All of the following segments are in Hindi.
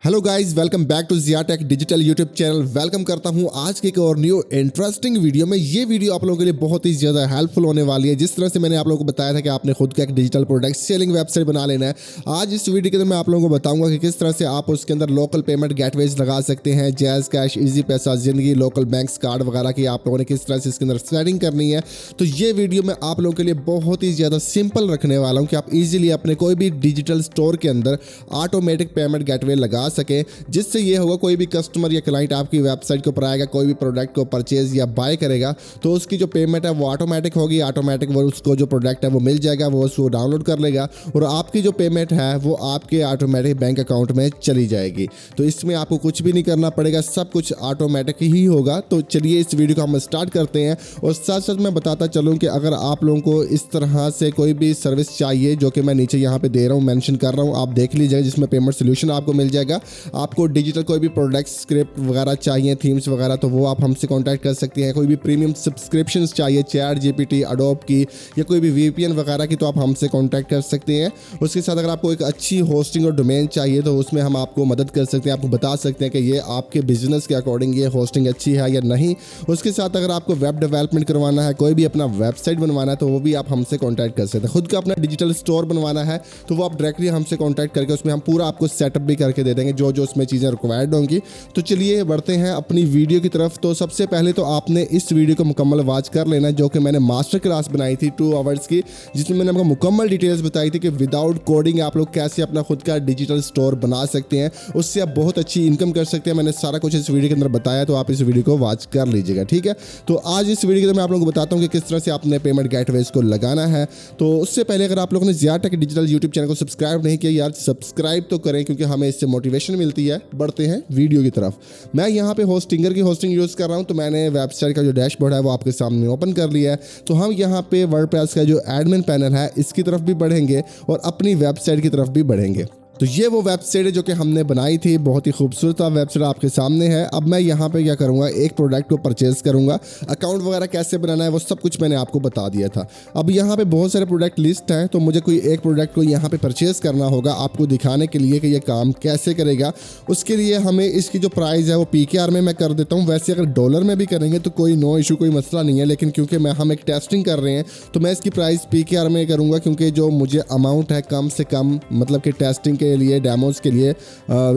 Hello guys, welcome back to Jiya tech digital YouTube channel. Welcome करता हूं आज के एक और न्यू इंटरेस्टिंग वीडियो में। ये वीडियो आप लोगों के लिए बहुत ही ज़्यादा हेल्पफुल होने वाली है। जिस तरह से मैंने आप लोगों को बताया था कि आपने खुद का एक डिजिटल प्रोडक्ट सेलिंग वेबसाइट बना लेना है, आज इस वीडियो के अंदर मैं आप लोगों को बताऊंगा कि किस तरह से आप उसके अंदर लोकल पेमेंट गेटवेज लगा सकते हैं। जैज़ कैश, इजी पैसा, जिंदगी, लोकल बैंक्स कार्ड वगैरह की आप लोगों ने किस तरह से इसके अंदर सेटिंग करनी है। तो ये वीडियो मैं आप लोगों के लिए बहुत ही ज़्यादा सिंपल रखने वाला हूँ कि आप ईजिली अपने कोई भी डिजिटल स्टोर के अंदर ऑटोमेटिक पेमेंट गेटवे लगा सकें। जिससे ये होगा, कोई भी कस्टमर या क्लाइंट आपकी वेबसाइट के ऊपर आएगा, कोई भी प्रोडक्ट को परचेज या बाय करेगा, तो उसकी जो पेमेंट है वो ऑटोमेटिक होगी। ऑटोमेटिक वो उसको जो प्रोडक्ट है वो मिल जाएगा, वो उसको डाउनलोड कर लेगा और आपकी जो पेमेंट है वो आपके ऑटोमेटिक बैंक अकाउंट में चली जाएगी। तो इसमें आपको कुछ भी नहीं करना पड़ेगा, सब कुछ ऑटोमेटिक ही होगा। तो चलिए इस वीडियो को हम स्टार्ट करते हैं। और साथ साथ मैं बताता चलूँ कि अगर आप लोगों को इस तरह से कोई भी सर्विस चाहिए, जो कि मैं नीचे यहाँ पे दे रहा हूँ, मेंशन कर रहा हूँ, आप देख लीजिएगा, जिसमें पेमेंट सोल्यूशन आपको मिल जाएगा। आपको डिजिटल कोई भी प्रोडक्ट स्क्रिप्ट वगैरह चाहिए, थीम्स वगैरह, तो वो आप हमसे कांटेक्ट कर सकते हैं। कोई भी प्रीमियम सब्सक्रिप्शंस चाहिए, चैट जीपीटी, एडोब की या कोई भी वीपीएन वगैरह की, तो आप हमसे कांटेक्ट कर सकते हैं। उसके साथ अगर आपको एक अच्छी होस्टिंग और डोमेन चाहिए तो उसमें हम आपको मदद कर सकते हैं, आपको बता सकते हैं कि ये आपके बिजनेस के अकॉर्डिंग ये होस्टिंग अच्छी है या नहीं। उसके साथ अगर आपको वेब डेवलपमेंट करवाना है, कोई भी अपना वेबसाइट बनवाना है, तो वो भी आप हमसे कॉन्टैक्ट कर सकते हैं। खुद का अपना डिजिटल स्टोर बनवाना है तो वो आप डायरेक्टली हमसे कॉन्टैक्ट करके उसमें हम पूरा आपको सेटअप भी करके दे देंगे, जो जो उसमें चीज़ें रिक्वायर्ड होंगी। तो चलिए बढ़ते हैं अपनी वीडियो की तरफ। तो सबसे पहले तो आपने इस वीडियो को मुकम्मल वॉच कर लेना, जो कि मैंने मास्टर क्लास बनाई थी 2 आवर्स की, जिसमें मैंने आपको मुकम्मल डिटेल्स बताई थी कि विदाउट कोडिंग आप लोग कैसे अपना खुद का डिजिटल स्टोर बना सकते हैं, उससे आप बहुत अच्छी इनकम कर सकते हैं। मैंने सारा कुछ इस वीडियो के अंदर बताया, तो आप इस वीडियो को वॉच कर लीजिएगा, ठीक है। तो आज इस वीडियो के अंदर मैं आप लोगों को बताता हूँ कि किस तरह से आपने पेमेंट गेटवेज को लगाना है। तो उससे पहले अगर आप लोगों ने जिया टेक डिजिटल यूट्यूब चैनल को सब्सक्राइब नहीं किया, यार सब्सक्राइब तो करें, क्योंकि हमें इससे मोटिवेशन मिलती है। बढ़ते हैं वीडियो की तरफ। मैं यहाँ पे होस्टिंगर की होस्टिंग यूज़ कर रहा हूँ, तो मैंने वेबसाइट का जो डैशबोर्ड है वो आपके सामने ओपन कर लिया है। तो हम यहाँ पे वर्डप्रेस का जो एडमिन पैनल है इसकी तरफ भी बढ़ेंगे और अपनी वेबसाइट की तरफ भी बढ़ेंगे। तो ये वो वेबसाइट है जो कि हमने बनाई थी, बहुत ही खूबसूरत वेबसाइट आपके सामने है। अब मैं यहाँ पे क्या करूँगा, एक प्रोडक्ट को परचेज करूँगा। अकाउंट वगैरह कैसे बनाना है वो सब कुछ मैंने आपको बता दिया था। अब यहाँ पे बहुत सारे प्रोडक्ट लिस्ट हैं, तो मुझे कोई एक प्रोडक्ट को यहाँ पे परचेज करना होगा आपको दिखाने के लिए कि ये काम कैसे करेगा। उसके लिए हमें इसकी जो प्राइस है वो PKR में मैं कर देता हूँ। वैसे अगर डॉलर में भी करेंगे तो कोई नो इशू, कोई मसला नहीं है, लेकिन क्योंकि हम एक टेस्टिंग कर रहे हैं तो मैं इसकी प्राइस PKR में करूँगा, क्योंकि जो मुझे अमाउंट है कम से कम, मतलब कि टेस्टिंग के लिए, डेमोज के लिए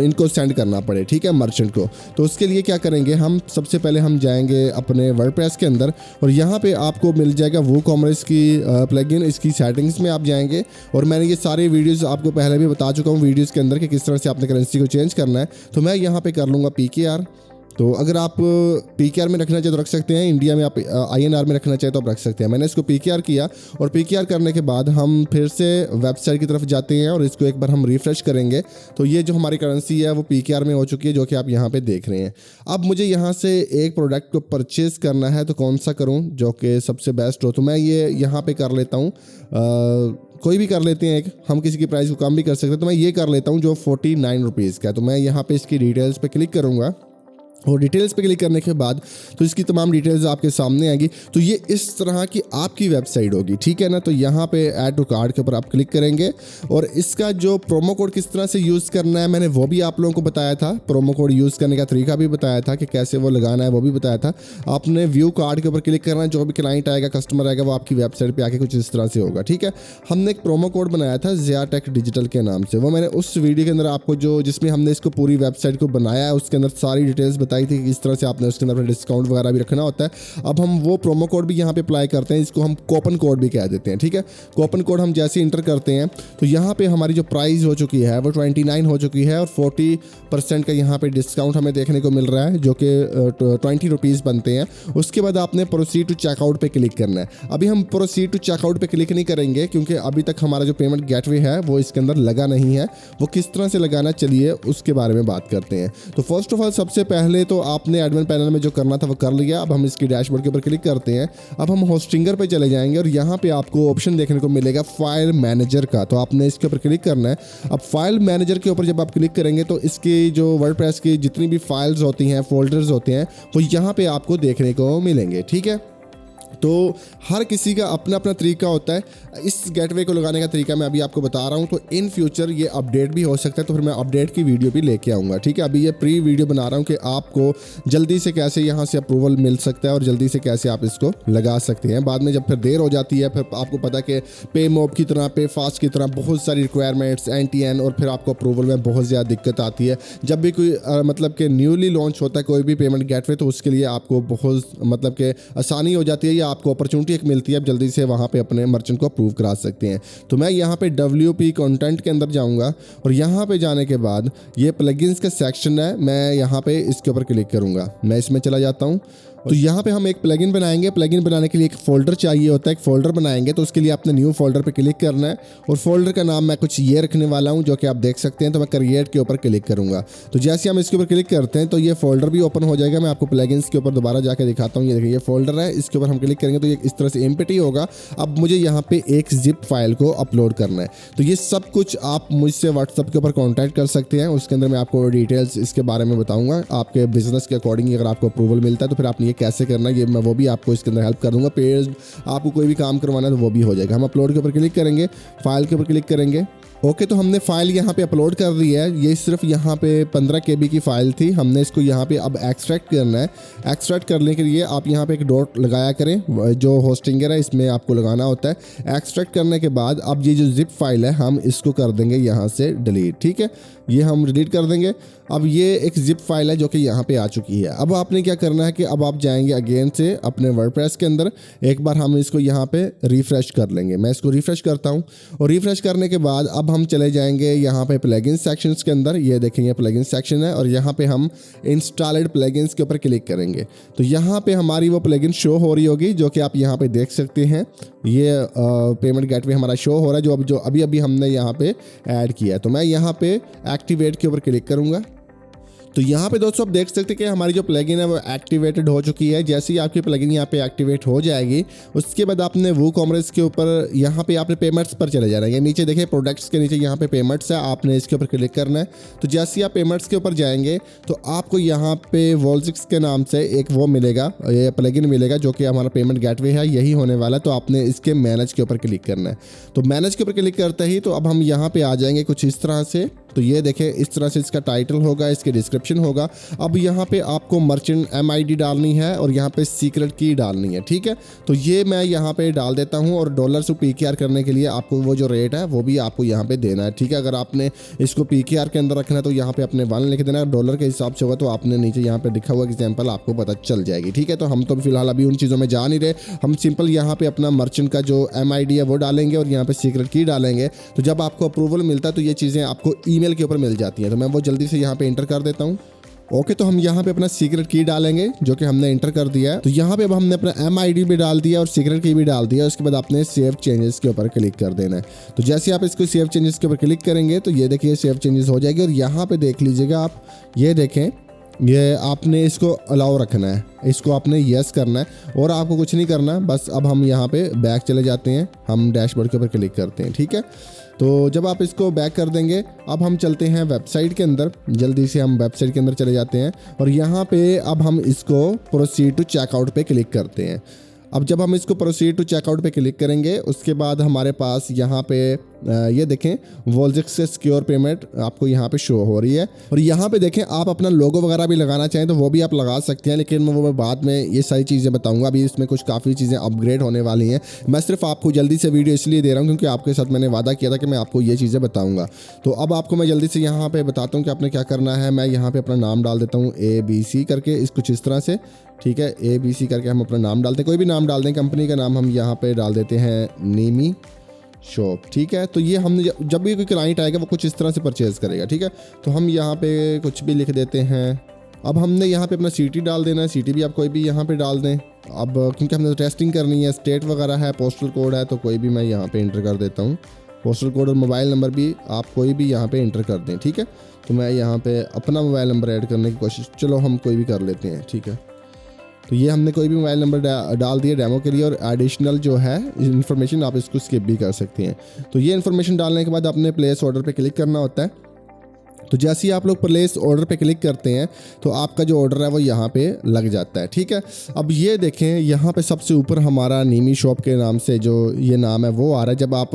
इनको सेंड करना पड़े, ठीक है, मर्चेंट को। तो उसके लिए क्या करेंगे, हम सबसे पहले हम जाएंगे अपने वर्डप्रेस के अंदर और यहाँ पे आपको मिल जाएगा WooCommerce की प्लगइन। इसकी सेटिंग्स में आप जाएंगे और मैंने ये सारे वीडियोस आपको पहले भी बता चुका हूँ वीडियोस के अंदर कि किस तरह से आपने करेंसी को चेंज करना है। तो मैं यहाँ पे कर लूँगा PKR। तो अगर आप PKR में रखना चाहे तो रख सकते हैं, इंडिया में आप INR में रखना चाहे तो आप रख सकते हैं। मैंने इसको PKR किया और PKR करने के बाद हम फिर से वेबसाइट की तरफ जाते हैं और इसको एक बार हम रिफ्रेश करेंगे। तो ये जो हमारी करेंसी है वो PKR में हो चुकी है, जो कि आप यहाँ पे देख रहे हैं। अब मुझे यहाँ से एक प्रोडक्ट को परचेज करना है, तो कौन सा करूँ जो कि सबसे बेस्ट हो। तो मैं ये यहाँ पर कर लेता हूँ, कोई भी कर लेते हैं एक, हम किसी की प्राइस को कम भी कर सकते हैं। तो मैं ये कर लेता हूँ जो 49 रुपीज़ का है। तो मैं यहाँ पे इसकी डिटेल्स पे क्लिक करूँगा और डिटेल्स पे क्लिक करने के बाद तो इसकी तमाम डिटेल्स आपके सामने आएंगी। तो ये इस तरह की आपकी वेबसाइट होगी, ठीक है ना। तो यहाँ पे ऐड टू कार्ट के ऊपर आप क्लिक करेंगे और इसका जो प्रोमो कोड किस तरह से यूज़ करना है मैंने वो भी आप लोगों को बताया था। प्रोमो कोड यूज़ करने का तरीका भी बताया था कि कैसे वो लगाना है, वो भी बताया था। आपने व्यू कार्ड के ऊपर क्लिक करना है, जो भी क्लाइंट आएगा, कस्टमर आएगा, वो आपकी वेबसाइट पर आके कुछ इस तरह से होगा, ठीक है। हमने एक प्रोमो कोड बनाया था जिया टेक डिजिटल के नाम से, वो मैंने उस वीडियो के अंदर आपको जिसमें हमने इसको पूरी वेबसाइट को बनाया है उसके अंदर सारी डिटेल्स बताई थी कि इस तरह से आपने उसके अंदर डिस्काउंट वगैरह भी रखना होता है। अब हम वो प्रोमो कोड भी यहाँ पे अप्लाई करते हैं, इसको हम कूपन कोड भी कह देते हैं, ठीक है। कूपन कोड हम जैसे इंटर करते हैं तो यहाँ पे हमारी जो प्राइस हो चुकी है वो 29 हो चुकी है और 40% का यहाँ पे डिस्काउंट हमें देखने को मिल रहा है, जो कि 20 रुपीज़ बनते हैं। उसके बाद आपने प्रोसीड टू चेकआउट पे क्लिक करना है। अभी हम प्रोसीड टू चेकआउट पे क्लिक नहीं करेंगे, क्योंकि अभी तक हमारा जो पेमेंट गेटवे है वो इसके अंदर लगा नहीं है। वो किस तरह से लगाना, चलिए उसके बारे में बात करते हैं। तो फर्स्ट ऑफ ऑल सबसे पहले तो आपने एडमिन पैनल में जो करना था वो कर लिया। अब हम इसकी डैशबोर्ड के ऊपर क्लिक करते हैं। अब हम होस्टिंगर पे चले जाएंगे और यहाँ पे आपको ऑप्शन देखने को मिलेगा फाइल मैनेजर का, तो आपने इसके ऊपर क्लिक करना है। अब फाइल मैनेजर के ऊपर जब आप क्लिक करेंगे तो इसकी जो वर्डप्रेस की जितनी भी फाइल्स होती हैं, फोल्डर्स होते हैं, वो यहाँ पे आपको देखने को मिलेंगे, ठीक है। तो हर किसी का अपना अपना तरीका होता है इस गेटवे को लगाने का तरीका मैं अभी आपको बता रहा हूँ। तो इन फ्यूचर ये अपडेट भी हो सकता है, तो फिर मैं अपडेट की वीडियो भी लेके आऊँगा, ठीक है। अभी ये प्री वीडियो बना रहा हूँ कि आपको जल्दी से कैसे यहाँ से अप्रूवल मिल सकता है और जल्दी से कैसे आप इसको लगा सकते हैं। बाद में जब फिर देर हो जाती है, फिर आपको पता है कि पे मॉब की तरह, पे फास्ट की तरह बहुत सारी रिक्वायरमेंट्स NTN, और फिर आपको अप्रूवल में बहुत ज़्यादा दिक्कत आती है। जब भी कोई मतलब कि न्यूली लॉन्च होता है कोई भी पेमेंट गेटवे, तो उसके लिए आपको बहुत मतलब कि आसानी हो जाती है या आपको अपॉर्चुनिटी एक मिलती है, आप जल्दी से वहाँ पे अपने मर्चेंट को अप्रूव करा सकते हैं। तो मैं यहाँ पे WP कंटेंट के अंदर जाऊँगा और यहाँ पे जाने के बाद ये प्लगइन्स का सेक्शन है, मैं यहाँ पे इसके ऊपर क्लिक करूँगा। मैं इसमें चला जाता हूँ। तो यहाँ पे हम एक प्लगइन बनाएंगे। प्लगइन बनाने के लिए एक फ़ोल्डर चाहिए होता है, एक फ़ोल्डर बनाएंगे। तो उसके लिए आपने न्यू फोल्डर पे क्लिक करना है और फोल्डर का नाम मैं कुछ ये रखने वाला हूँ जो कि आप देख सकते हैं। तो मैं क्रिएट के ऊपर क्लिक करूँगा। तो जैसे हम इसके ऊपर क्लिक करते हैं तो ये फोल्डर भी ओपन हो जाएगा। मैं आपको प्लगइन्स के ऊपर दोबारा जाकर दिखाता हूँ। ये देखिए ये फोल्डर है, इसके ऊपर हम क्लिक करेंगे तो ये इस तरह से एम्प्टी होगा। अब मुझे यहाँ पे एक जिप फाइल को अपलोड करना है। तो ये सब कुछ आप मुझसे व्हाट्सअप के ऊपर कॉन्टैक्ट कर सकते हैं। उसके अंदर मैं आपको डिटेल्स इसके बारे में बताऊँगा। आपके बिजनेस के अकॉर्डिंग अगर आपको अप्रूवल मिलता है तो फिर आपने ये कैसे करना है, ये मैं वो भी आपको इसके अंदर हेल्प कर दूंगा। पेज आपको कोई भी काम करवाना है तो वो भी हो जाएगा। हम अपलोड के ऊपर क्लिक करेंगे, फाइल के ऊपर क्लिक करेंगे। ओके, तो हमने फाइल यहाँ पे अपलोड कर दी है। ये सिर्फ यहाँ पे 15 KB की फाइल थी। हमने इसको यहाँ पे अब एक्सट्रैक्ट करना है। एक्सट्रैक्ट करने के लिए आप यहाँ पे एक डॉट लगाया करें, जो होस्टिंगर है इसमें आपको लगाना होता है। एक्सट्रैक्ट करने के बाद अब ये जो जिप फाइल है हम इसको कर देंगे यहाँ से डिलीट, ठीक है। ये हम डिलीट कर देंगे। अब ये एक जिप फाइल है जो कि यहाँ पे आ चुकी है। अब आपने क्या करना है कि अब आप जाएंगे अगेन से अपने वर्डप्रेस के अंदर, एक बार हम इसको यहाँ पे रिफ्रेश कर लेंगे। मैं इसको रिफ्रेश करता हूँ और रिफ्रेश करने के बाद अब हम चले जाएंगे यहाँ पे प्लगइन्स सेक्शंस के अंदर। ये देखेंगे प्लगइन्स सेक्शन है और यहाँ पे हम इंस्टॉल्ड प्लगइन्स के ऊपर क्लिक करेंगे। तो यहाँ पे हमारी वो प्लगइन शो हो रही होगी जो कि आप यहाँ पे देख सकते हैं। ये पेमेंट गेटवे हमारा शो हो रहा है जो अभी हमने यहाँ पे ऐड किया है। तो मैं यहाँ पे एक्टिवेट के ऊपर क्लिक करूँगा। तो यहाँ पे दोस्तों आप देख सकते हैं कि हमारी जो प्लगइन है वो एक्टिवेटेड हो चुकी है। जैसे ही आपकी प्लगइन यहाँ पे एक्टिवेट हो जाएगी उसके बाद आपने WooCommerce के ऊपर यहाँ पे आपने पेमेंट्स पर चले जाना है। ये नीचे देखिए प्रोडक्ट्स के नीचे यहाँ पे पेमेंट्स है, आपने इसके ऊपर क्लिक करना है। तो जैसे ही आप पेमेंट्स के ऊपर जाएंगे तो आपको यहाँ पे वॉल्जिक्स के नाम से एक वो मिलेगा, ये प्लगइन मिलेगा जो कि हमारा पेमेंट गेटवे है, यही होने वाला है। तो आपने इसके मैनेज के ऊपर क्लिक करना है। तो मैनेज के ऊपर क्लिक करते ही तो अब हम यहाँ पे आ जाएंगे कुछ इस तरह से। तो ये देखें इस तरह से इसका टाइटल होगा, इसके डिस्क्रिप्शन होगा। अब यहाँ पे आपको मर्चेंट MID डालनी है और यहाँ पे सीक्रेट की डालनी है, ठीक है। तो ये मैं यहाँ पे डाल देता हूँ और डॉलर से PKR करने के लिए आपको वो जो रेट है वो भी आपको यहाँ पे देना है, ठीक है। अगर आपने इसको PKR के अंदर रखना है तो यहाँ पे अपने 1 लिख देना है। डॉलर के हिसाब से होगा तो आपने नीचे यहाँ पे लिखा हुआ एग्जाम्पल आपको पता चल जाएगी, ठीक है। तो हम तो फिलहाल अभी उन चीज़ों में जा नहीं रहे, हम सिंपल यहाँ पे अपना मर्चेंट का जो MID है वो डालेंगे और यहाँ पे सीक्रेट की डालेंगे। तो जब आपको अप्रूवल मिलता है तो ये चीज़ें आपको ईमेल के ऊपर मिल जाती हैं। तो मैं वो जल्दी से यहाँ पे इंटर कर देता हूँ। ओके, तो हम यहाँ पे अपना सीक्रेट की डालेंगे जो कि हमने इंटर कर दिया है। तो यहाँ पे अब हमने अपना MID भी डाल दिया और सीक्रेट की भी डाल दिया। उसके बाद आपने सेव चेंजेस के ऊपर क्लिक कर देना है। तो जैसे आप इसको सेव चेंजेस के ऊपर क्लिक करेंगे तो ये देखिए सेव चेंजेस हो जाएगी। और यहाँ पे देख लीजिएगा आप, ये देखें ये आपने इसको अलाउ रखना है, इसको आपने यस करना है और आपको कुछ नहीं करना। बस अब हम यहाँ पे बैक चले जाते हैं, हम डैशबोर्ड के ऊपर क्लिक करते हैं, ठीक है। तो जब आप इसको बैक कर देंगे अब हम चलते हैं वेबसाइट के अंदर। जल्दी से हम वेबसाइट के अंदर चले जाते हैं और यहाँ पे अब हम इसको प्रोसीड टू चेकआउट पे क्लिक करते हैं। अब जब हम इसको प्रोसीड टू चेकआउट पे क्लिक करेंगे उसके बाद हमारे पास यहाँ पे ये देखें वॉल्जिक्स से सिक्योर पेमेंट आपको यहाँ पे शो हो रही है। और यहाँ पे देखें आप अपना लोगो वगैरह भी लगाना चाहें तो वो भी आप लगा सकते हैं, लेकिन मैं बाद में ये सारी चीज़ें बताऊँगा। अभी इसमें कुछ काफ़ी चीज़ें अपग्रेड होने वाली हैं। मैं सिर्फ आपको जल्दी से वीडियो इसलिए दे रहा हूँ क्योंकि आपके साथ मैंने वादा किया था कि मैं आपको ये चीज़ें बताऊँगा। तो अब आपको मैं जल्दी से यहाँ पर बताता हूँ कि आपने क्या करना है। मैं यहाँ पर अपना नाम डाल देता हूँ ABC करके, इस कुछ इस तरह से, ठीक है। ABC करके हम अपना नाम डालते हैं, कोई भी नाम डाल दें। कंपनी का नाम हम यहाँ पे डाल देते हैं नीमी शॉप, ठीक है। तो ये हमने जब भी कोई क्लाइंट आएगा वो कुछ इस तरह से परचेज़ करेगा, ठीक है। तो हम यहाँ पे कुछ भी लिख देते हैं। अब हमने यहाँ पे अपना सिटी डाल देना है, सिटी भी आप कोई भी यहाँ पे डाल दें। अब क्योंकि हमने टेस्टिंग करनी है, स्टेट वगैरह है, पोस्टल कोड है, तो कोई भी मैं यहाँ पे इंटर कर देता हूँ। पोस्टल कोड और मोबाइल नंबर भी आप कोई भी यहाँ पे इंटर कर दें, ठीक है। तो मैं यहाँ पे अपना मोबाइल नंबर ऐड करने की कोशिश, चलो हम कोई भी कर लेते हैं, ठीक है। तो ये हमने कोई भी मोबाइल नंबर डाल दिया डेमो के लिए और एडिशनल जो है इन्फॉर्मेशन आप इसको स्किप भी कर सकते हैं। तो ये इन्फॉर्मेशन डालने के बाद अपने प्लेस ऑर्डर पे क्लिक करना होता है। तो जैसे ही आप लोग प्लेस ऑर्डर पे क्लिक करते हैं तो आपका जो ऑर्डर है वो यहाँ पे लग जाता है। ठीक है, अब ये देखें यहाँ पे सबसे ऊपर हमारा नीमी शॉप के नाम से जो ये नाम है वो आ रहा है। जब आप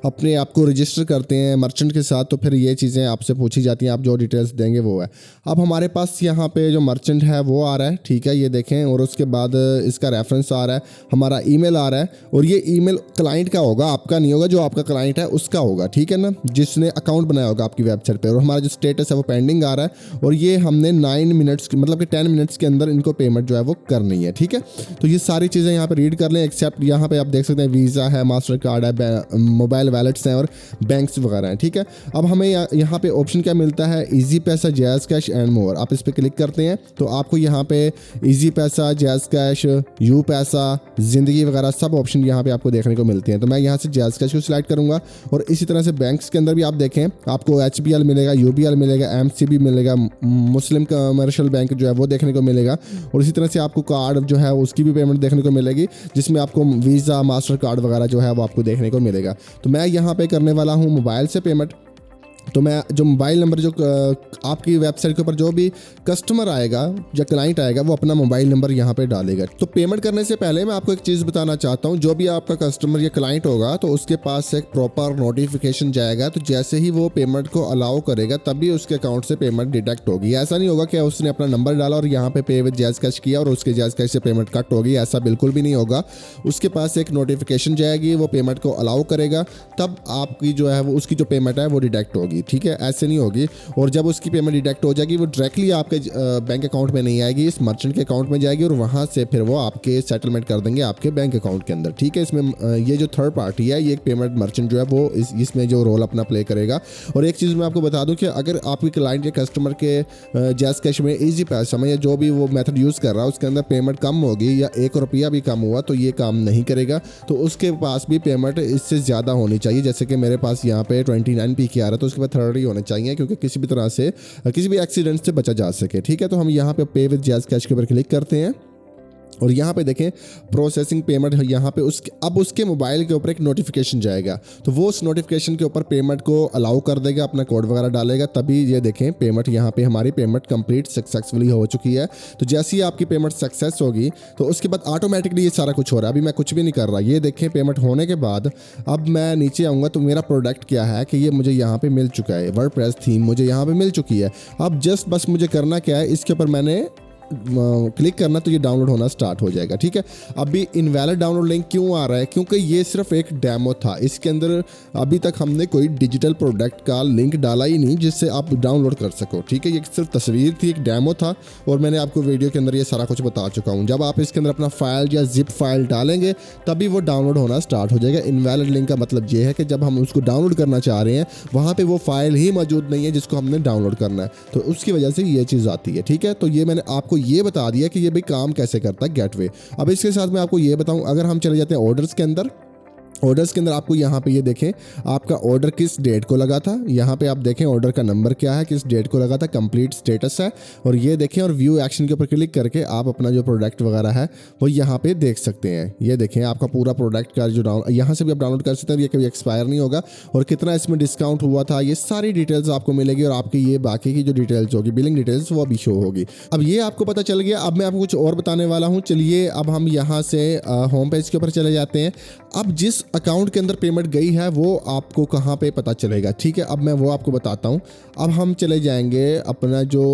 अपने आप को रजिस्टर करते हैं मर्चेंट के साथ तो फिर ये चीज़ें आपसे पूछी जाती हैं, आप जो डिटेल्स देंगे वो है। अब हमारे पास यहाँ पे जो मर्चेंट है वो आ रहा है। ठीक है, ये देखें, और उसके बाद इसका रेफरेंस आ रहा है, हमारा ईमेल आ रहा है, और ये ईमेल क्लाइंट का होगा, आपका नहीं होगा। जो आपका क्लाइंट है उसका होगा, ठीक है ना, जिसने अकाउंट बनाया होगा आपकी वेबसाइट पे। और हमारा जो स्टेटस है वो पेंडिंग आ रहा है, और ये हमने 9 मिनट्स मतलब कि 10 मिनट्स के अंदर इनको पेमेंट जो है वो करनी है। ठीक है, तो ये सारी चीज़ें यहाँ पे रीड कर लें, एक्सेप्ट यहाँ पे आप देख सकते हैं वीज़ा है, मास्टर कार्ड है, मोबाइल वैलेट्स हैं और बैंक्स वगैरह हैं। ठीक है, अब हमें यहाँ पे ऑप्शन क्या मिलता है, ईजी पैसा, जैज़ कैश एंड मोर। आप इस पर क्लिक करते हैं तो आपको यहाँ पे ईजी पैसा, जैज़ कैश, यू पैसा, ज़िंदगी वगैरह सब ऑप्शन यहाँ पे आपको देखने को मिलते हैं। तो मैं यहाँ से जैज़ कैश को सिलेक्ट करूँगा, और इसी तरह से बैंक्स के अंदर भी आप देखें आपको HBL मिलेगा, UBL मिलेगा, MCB मिलेगा, मुस्लिम कमर्शियल बैंक जो है वो देखने को मिलेगा, और इसी तरह से आपको कार्ड जो है उसकी भी पेमेंट देखने को मिलेगी, जिसमें आपको वीज़ा, मास्टर कार्ड वगैरह जो है वो आपको देखने को मिलेगा। तो मैं यहाँ पे करने वाला हूँ मोबाइल से पेमेंट। तो मैं जो मोबाइल नंबर जो आपकी वेबसाइट के ऊपर जो भी कस्टमर आएगा या क्लाइंट आएगा वो अपना मोबाइल नंबर यहाँ पे डालेगा। तो पेमेंट करने से पहले मैं आपको एक चीज़ बताना चाहता हूँ, जो भी आपका कस्टमर या क्लाइंट होगा तो उसके पास एक प्रॉपर नोटिफिकेशन जाएगा। तो जैसे ही वो पेमेंट को अलाउ करेगा तभी उसके अकाउंट से पेमेंट डिडक्ट होगी। ऐसा नहीं होगा कि उसने अपना नंबर डाला और यहाँ पे पे विद जैज़ कैश किया और उसके जैज़ कैश से पेमेंट कट होगी, ऐसा बिल्कुल भी नहीं होगा। उसके पास एक नोटिफिकेशन जाएगी, वो पेमेंट को अलाउ करेगा, तब आपकी जो है वो उसकी जो पेमेंट है वो डिडक्ट होगी। ठीक है, ऐसे नहीं होगी। और जब उसकी पेमेंट डिडक्ट हो जाएगी वो डायरेक्टली आपके बैंक अकाउंट में नहीं आएगी, इस मर्चेंट के अकाउंट में जाएगी, और वहाँ से फिर वो आपके सेटलमेंट कर देंगे आपके बैंक अकाउंट के अंदर। ठीक है, इसमें ये जो थर्ड पार्टी है, ये एक पेमेंट मर्चेंट जो है वो इसमें जो रोल अपना प्ले करेगा। और एक चीज़ मैं आपको बता दूं कि अगर आपके क्लाइंट या कस्टमर के जैज़ कैश में ईजी पैसा में या जो भी वो मेथड यूज़ कर रहा है उसके अंदर पेमेंट कम होगी या 1 रुपया भी कम हुआ तो ये काम नहीं करेगा। तो उसके पास भी पेमेंट इससे ज़्यादा होनी चाहिए। जैसे कि मेरे पास यहाँ पे 29 PK आ रहा है तो उसके बाद 30 होने चाहिए, क्योंकि किसी भी तरह से किसी भी एक्सीडेंट से बचा जा सके। ठीक है, तो हम यहाँ पे पे विद जैज़ कैश के ऊपर क्लिक करते हैं, और यहाँ पे देखें प्रोसेसिंग पेमेंट, यहाँ पे उसके मोबाइल के ऊपर एक नोटिफिकेशन जाएगा, तो वो उस नोटिफिकेशन के ऊपर पेमेंट को अलाउ कर देगा, अपना कोड वगैरह डालेगा, तभी ये देखें पेमेंट यहाँ पे हमारी पेमेंट कंप्लीट सक्सेसफुली हो चुकी है। तो जैसे ही आपकी पेमेंट सक्सेस होगी तो उसके बाद ऑटोमेटिकली ये सारा कुछ हो रहा है। अभी मैं कुछ भी नहीं कर रहा, ये देखें पेमेंट होने के बाद अब मैं नीचे आऊँगा तो मेरा प्रोडक्ट क्या है कि ये मुझे यहाँ पे मिल चुका है, वर्डप्रेस थीम मुझे यहाँ पे मिल चुकी है। अब जस्ट बस मुझे करना क्या है, इसके ऊपर मैंने क्लिक करना तो ये डाउनलोड होना स्टार्ट हो जाएगा। ठीक है, अभी इनवैलिड डाउनलोड लिंक क्यों आ रहा है, क्योंकि ये सिर्फ एक डेमो था, इसके अंदर अभी तक हमने कोई डिजिटल प्रोडक्ट का लिंक डाला ही नहीं जिससे आप डाउनलोड कर सको। ठीक है, ये सिर्फ तस्वीर थी, एक डेमो था, और मैंने आपको वीडियो के अंदर ये सारा कुछ बता चुका हूँ। जब आप इसके अंदर अपना फाइल या जिप फाइल डालेंगे तभी वो डाउनलोड होना स्टार्ट हो जाएगा। इनवैलिड लिंक का मतलब ये है कि जब हम उसको डाउनलोड करना चाह रहे हैं वहाँ पर वो फाइल ही मौजूद नहीं है जिसको हमने डाउनलोड करना है, तो उसकी वजह से ये चीज़ आती है। ठीक है, तो ये मैंने आपको ये बता दिया कि ये भी काम कैसे करता है गेटवे। अब इसके साथ मैं आपको ये बताऊं, अगर हम चले जाते हैं ऑर्डर्स के अंदर, ऑर्डर्स के अंदर आपको यहाँ पे ये देखें आपका ऑर्डर किस डेट को लगा था, यहाँ पे आप देखें ऑर्डर का नंबर क्या है, किस डेट को लगा था, कंप्लीट स्टेटस है, और ये देखें, और व्यू एक्शन के ऊपर क्लिक करके आप अपना जो प्रोडक्ट वगैरह है वो यहाँ पे देख सकते हैं। ये देखें आपका पूरा प्रोडक्ट का जो यहाँ से भी आप डाउनलोड कर सकते हैं, ये कभी एक्सपायर नहीं होगा, और कितना इसमें डिस्काउंट हुआ था, ये सारी डिटेल्स आपको मिलेगी, और आपकी ये बाकी की जो डिटेल्स होगी, बिलिंग डिटेल्स, वो अभी शो होगी। अब ये आपको पता चल गया। अब मैं आपको कुछ और बताने वाला हूँ। चलिए अब हम यहाँ से होम पेज के ऊपर चले जाते हैं। अब जिस अकाउंट के अंदर पेमेंट गई है वो आपको कहाँ पे पता चलेगा। ठीक है, अब मैं वो आपको बताता हूँ। अब हम चले जाएंगे अपना जो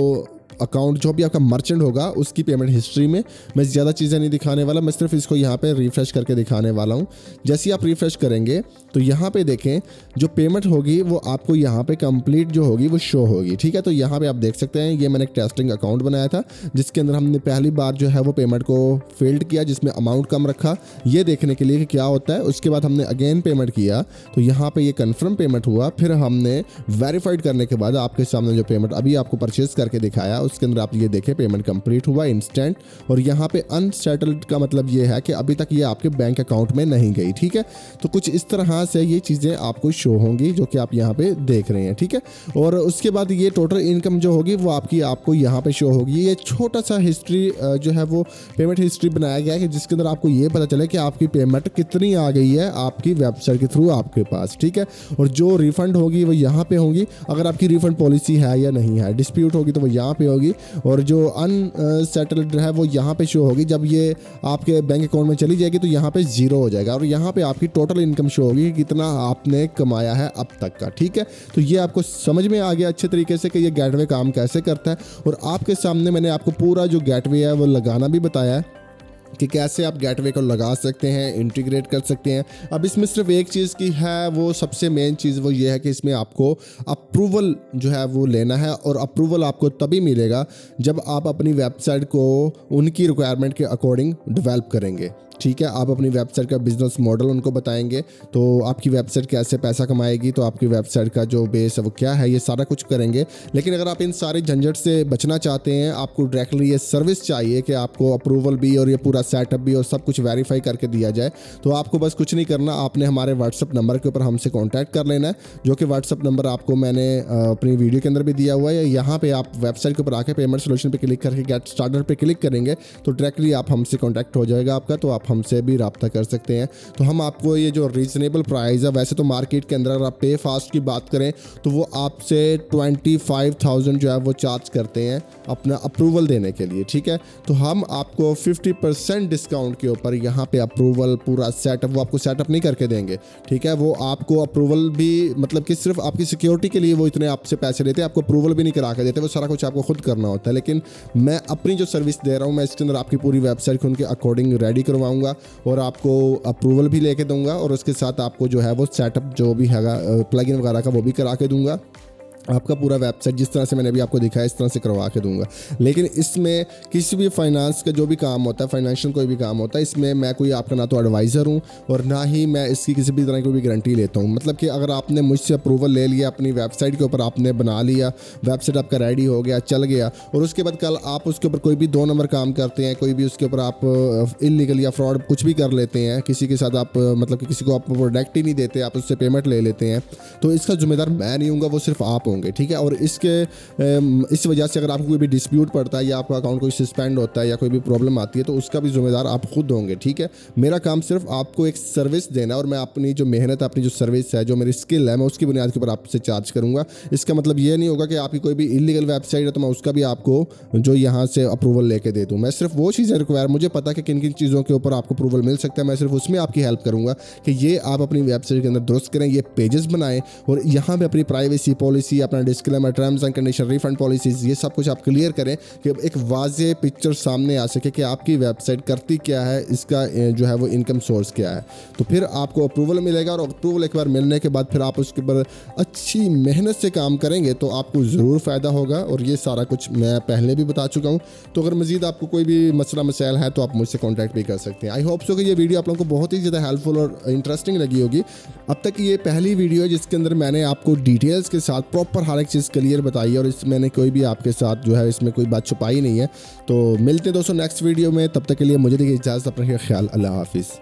अकाउंट, जो भी आपका मर्चेंट होगा उसकी पेमेंट हिस्ट्री में। मैं ज़्यादा चीज़ें नहीं दिखाने वाला, मैं सिर्फ इसको यहाँ पे रिफ्रेश करके दिखाने वाला हूँ। जैसे ही आप रिफ्रेश करेंगे तो यहाँ पे देखें जो पेमेंट होगी वो आपको यहाँ पे कंप्लीट जो होगी वो शो होगी। ठीक है, तो यहाँ पे आप देख सकते हैं ये मैंने एक टेस्टिंग अकाउंट बनाया था जिसके अंदर हमने पहली बार जो है वो पेमेंट को फील्ड किया, जिसमें अमाउंट कम रखा, ये देखने के लिए कि क्या होता है। उसके बाद हमने अगेन पेमेंट किया तो यहाँ पे ये कन्फर्म पेमेंट हुआ। फिर हमने वेरीफाइड करने के बाद आपके सामने जो पेमेंट अभी आपको परचेज करके दिखाया उसके अंदर आप ये देखें पेमेंट कंप्लीट हुआ इंस्टेंट, और यहाँ पे अनसेटल्ड का मतलब ये है कि अभी तक ये आपके बैंक अकाउंट में नहीं गई। ठीक है, तो कुछ इस तरह से ये चीज़ें आपको शो होंगी जो कि आप यहाँ पे देख रहे हैं। ठीक है, और उसके बाद ये टोटल इनकम जो होगी वो आपको यहाँ पे शो होगी। ये छोटा सा हिस्ट्री जो है वो पेमेंट हिस्ट्री बनाया गया है कि जिसके अंदर आपको ये पता चले कि आपकी पेमेंट कितनी आ गई है आपकी वेबसाइट के थ्रू आपके पास। ठीक है, और जो रिफंड होगी वो यहाँ पे होगी, अगर आपकी रिफंड पॉलिसी है या नहीं है, डिस्प्यूट होगी तो वो यहाँ पे होगी, और जो अनसेटल्ड है वो यहाँ पे शो होगी। जब ये आपके बैंक अकाउंट में चली जाएगी तो यहाँ पे जीरो हो जाएगा, और यहाँ पे आपकी टोटल इनकम शो होगी कितना आपने कमाया है अब तक का। ठीक है, तो ये आपको समझ में आ गया अच्छे तरीके से कि ये गेटवे काम कैसे करता है, और आपके सामने मैंने आपको पूरा जो गेटवे है वो लगाना भी बताया है कि कैसे आप गेटवे को लगा सकते हैं, इंटीग्रेट कर सकते हैं। अब इसमें सिर्फ एक चीज़ की है, वो सबसे मेन चीज़ वो ये है कि इसमें आपको अप्रूवल जो है वो लेना है, और अप्रूवल आपको तभी मिलेगा जब आप अपनी वेबसाइट को उनकी रिक्वायरमेंट के अकॉर्डिंग डेवलप करेंगे। ठीक है, आप अपनी वेबसाइट का बिजनेस मॉडल उनको बताएंगे, तो आपकी वेबसाइट कैसे पैसा कमाएगी, तो आपकी वेबसाइट का जो बेस है वो क्या है, ये सारा कुछ करेंगे। लेकिन अगर आप इन सारे झंझट से बचना चाहते हैं, आपको डायरेक्टली ये सर्विस चाहिए कि आपको अप्रूवल भी और ये पूरा सेटअप भी और सब कुछ वेरीफाई करके दिया जाए, तो आपको बस कुछ नहीं करना, आपने हमारे व्हाट्सअप नंबर के ऊपर हमसे कॉन्टैक्ट कर लेना है, जो कि व्हाट्सअप नंबर आपको मैंने अपनी वीडियो के अंदर भी दिया हुआ है। यहाँ पर आप वेबसाइट के ऊपर आके पेमेंट सोल्यूशन पर क्लिक करके गेट स्टार्टर पर क्लिक करेंगे तो डायरेक्टली आप हमसे कॉन्टैक्ट हो जाएगा आपका, तो आप हमसे भी रब्ता कर सकते हैं। तो हम आपको ये जो रीजनेबल प्राइस है, वैसे तो मार्केट के अंदर अगर आप पे फास्ट की बात करें तो वो आपसे 25,000 जो है वो चार्ज करते हैं अपना अप्रूवल देने के लिए। ठीक है, तो हम आपको 50% डिस्काउंट के ऊपर यहाँ पे अप्रूवल पूरा सेटअप, वो आपको सेटअप नहीं करके देंगे। ठीक है, वो आपको अप्रूवल भी मतलब कि सिर्फ आपकी सिक्योरिटी के लिए वो इतने आपसे पैसे लेते हैं, आपको अप्रूवल भी नहीं करा के देते, वो सारा कुछ आपको खुद करना होता है। लेकिन मैं अपनी जो सर्विस दे रहा हूँ, मैं इसके अंदर आपकी पूरी वेबसाइट को उनके अकॉर्डिंग रेडी करवाऊंगा और आपको अप्रूवल भी लेके दूंगा, और उसके साथ आपको जो है वो सेटअप जो भी है प्लगइन वगैरह का वो भी करा के दूंगा। आपका पूरा वेबसाइट जिस तरह से मैंने अभी आपको दिखाया इस तरह से करवा के दूंगा। लेकिन इसमें किसी भी फाइनेंस का जो भी काम होता है, फाइनेंशियल कोई भी काम होता है, इसमें मैं कोई आपका ना तो एडवाइज़र हूँ और ना ही मैं इसकी किसी भी तरह की कोई गारंटी लेता हूँ। मतलब कि अगर आपने मुझसे अप्रूवल ले लिया, अपनी वेबसाइट के ऊपर आपने बना लिया, वेबसाइट आपका रेडी हो गया, चल गया, और उसके बाद कल आप उसके ऊपर कोई भी 2 नंबर काम करते हैं, कोई भी उसके ऊपर आप इलीगल या फ्रॉड कुछ भी कर लेते हैं, किसी के साथ आप मतलब कि किसी को आप प्रोडक्ट ही नहीं देते, आप उससे पेमेंट ले लेते हैं, तो इसका जिम्मेदार मैं नहीं हूँगा, वो सिर्फ आप होंगे। ठीक है, और इस वजह से अगर आपको कोई भी डिस्प्यूट पड़ता है या आपका अकाउंट कोई सस्पेंड होता है या कोई भी प्रॉब्लम आती है तो उसका भी जिम्मेदार आप खुद होंगे। ठीक है, मेरा काम सिर्फ आपको एक सर्विस देना, और मैं अपनी जो मेहनत है, अपनी जो सर्विस है, जो मेरी स्किल है, मैं उसकी बुनियाद के ऊपर आपसे चार्ज करूँगा। इसका मतलब ये नहीं होगा कि आपकी कोई भी इलीगल वेबसाइट है तो मैं उसका भी आपको जो यहाँ से अप्रूवल लेके दे दूँ। मैं सिर्फ वो चीज़ें रिक्वायर, मुझे पता है कि किन किन चीज़ों के ऊपर आपको अप्रूवल मिल सकता है, मैं सिर्फ उसमें आपकी हेल्प करूँगा कि ये आप अपनी वेबसाइट के अंदर दुरुस्त करें, ये पेजेस बनाएं, और यहाँ पर अपनी प्राइवेसी पॉलिसी, अपना disclaimer, terms and condition, refund policies, ये सब कुछ आप क्लियर करें कि एक वाज़ेह पिक्चर सामने आ सके कि आपकी वेबसाइट करती क्या है, इसका जो है वो इनकम सोर्स क्या है। तो फिर आपको अप्रूवल मिलेगा, और अप्रूवल एक बार मिलने के बाद फिर आप उसके ऊपर अच्छी मेहनत से काम करेंगे तो आपको ज़रूर फ़ायदा होगा, और ये सारा कुछ मैं पहले भी बता चुका हूँ। तो अगर मज़ीद आपको कोई भी मसला मसाइल है तो आप मुझसे कॉन्टैक्ट भी कर सकते हैं। आई होप सो कि ये वीडियो आप लोगों को बहुत ही ज़्यादा हेल्पफुल और इंटरेस्टिंग लगी होगी। अब तक ये पहली वीडियो है जिसके अंदर मैंने आपको डिटेल्स के साथ प्रॉपर हर एक चीज़ क्लियर बताई है, और इस मैंने कोई भी आपके साथ जो है इसमें कोई बात छुपाई नहीं है। तो मिलते हैं दोस्तों नेक्स्ट वीडियो में, तब तक के लिए मुझे देखिए इजाज़त, अपना ख्याल, अल्लाह हाफिज़।